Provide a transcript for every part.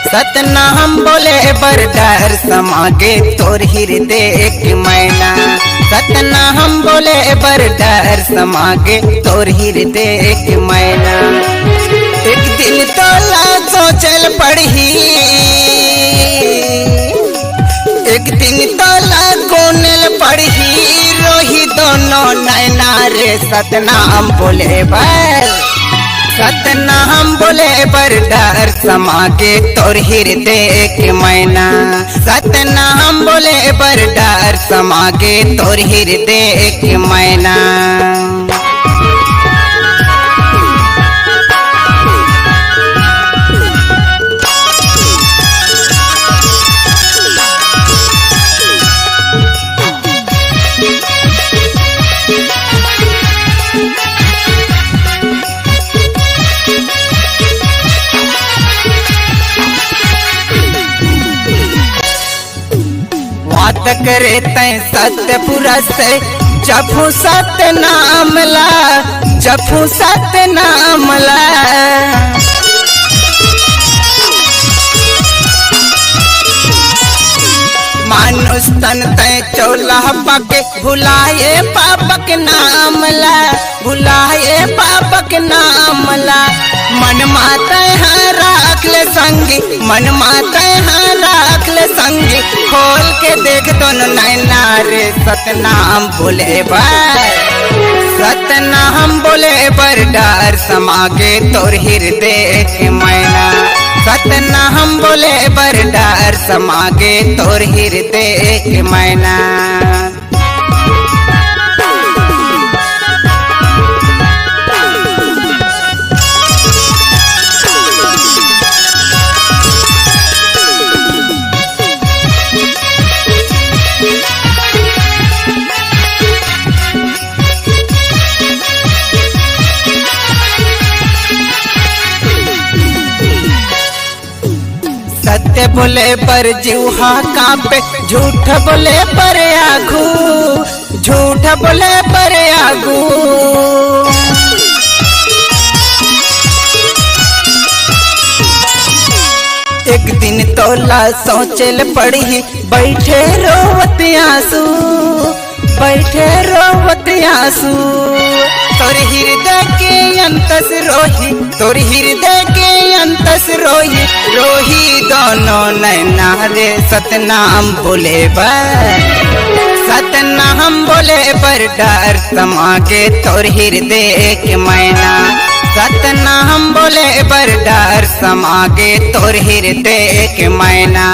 सतनाम बोले बर डर समागे तोर हृदय के मैना। सतनाम बोले बर डर समागे तोर हृदय के मैना। एक दिन तोला सोचल पढ़ी, एक दिन तोला गोनल पढ़ी, रोही दोनों नैना रे। सतनाम बोले बर, सतनाम बोले बर डर समागे तोर हृदय के मैना। सतनाम बोले बर डर समागे तोर हृदय के मैना। बात करे तय सत्य पुरस जफू सत्य नामला, जफू सत्य नामला। मानुष तन तय चौला पके भुलाए पापक नामला, भुलाए पापक नामला। मन माता राख ले संगी, मन माता राख ले संगी, खोल के देख दोनों नैना रे। सतनाम बोले बर, सतनाम बोले बर डर समागे तोर हृदय के मैना। सतनाम बोले बर डर समागे तोर हृदय के मैना। सत्य बोले पर जीवा कांपे, झूठ बोले पर आगू, झूठ बोले पर आगू। एक दिन तोला सोचल पड़ी, बैठे रोवत आंसू, बैठे रोवत आंसू। तोर हृदय के अंतस रोही, तोर हृदय के अंतस रोही, रोही दोनों नैना रे। सतनाम बोले बर, सतनाम बोले बर डर समागे तोर हृदय के मैना। सतनाम बोले बर डर समागे तोर हृदय के मैना।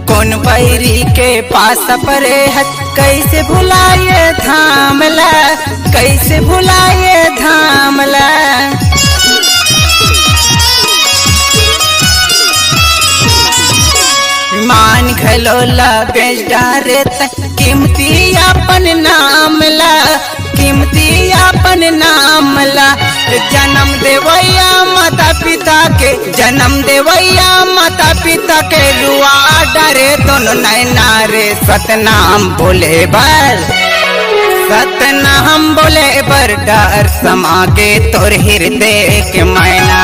कौन बैरी के पास परे है, कैसे भुलाए धामला, कैसे भुलाए धामला। मान घलोला बेच डारे कीमती अपन नामला, कीमती अपन नामला। जन्म देवैया माता पिता के, जन्म देवैया माता पिता के, रुआ डरे दोनों नैना रे। सतनाम बोले बर, सतनाम बोले बर डर समागे तोर हृदय के मैना।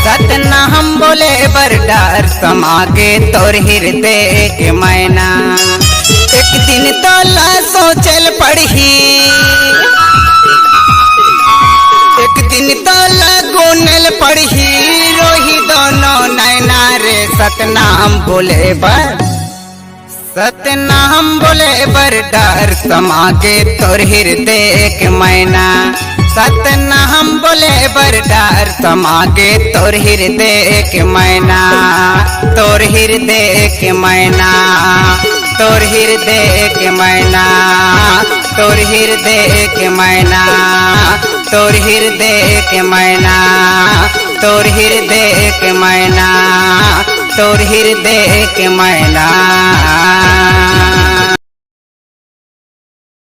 सतनाम बोले बर डर समागे तोर हृदय के मैना। एक दिन तोला सोचल पढ़ी, एक दिन तोला गोनल पढ़ी, रोही दोनों नैना रे। सतनाम बोले बर, सतनाम बोले बर डर समागे तोर हृदय के मैना। सतनाम बोले बर डर समागे तोर हृदय के मैना। तोर हृदय के मैना, तोर हृदय के मैना, तोर हृदय के मैना, तोर हृदय के मैना, तोर हृदय के मैना, तोर हृदय के मैना।